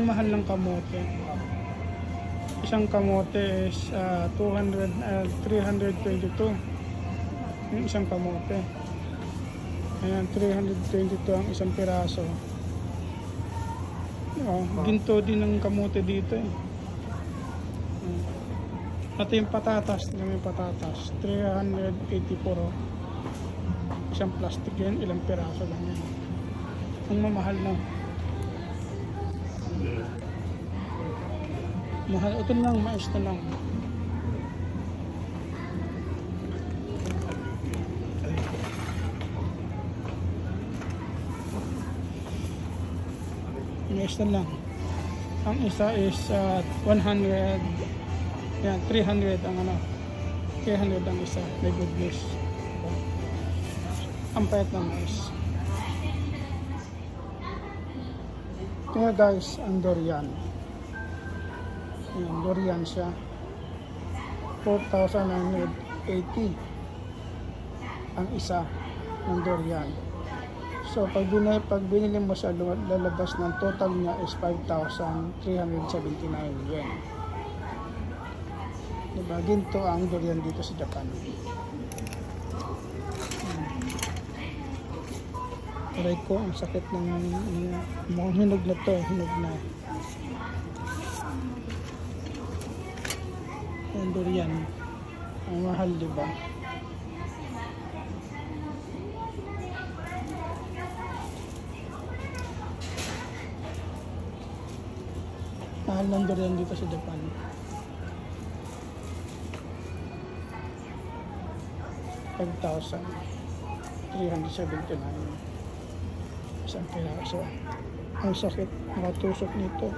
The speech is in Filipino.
ang mahal ng kamote. Isang kamote is 322. Yung isang kamote. Ayan, 322 ang isang piraso. Ginto din ng kamote dito eh. At yung patatas, may patatas, 384. Isang plastic yan, ilang piraso lang yan. Ang mamahal na. Mahal, ito lang, mais na lang. Mais na lang. Ang isa is 100. Yan, 300 ang ano. 300 ang isa. My goodness. Ang payat ng mais. Kaya guys, ang durian. Ayan, durian siya. 4,980 ang isa ng durian. So pag binili mo siya, lalabas ng total niya is 5,379 yen. Diba? Ginto ang durian dito sa Japan. Aray ko, ang sakit ng mukhang hinog na to, hinog na. Ang durian, ang mahal, diba? Mahal ng durian dito sa Japan. $5,379 isang piraso. Ang sakit, makatusok nito.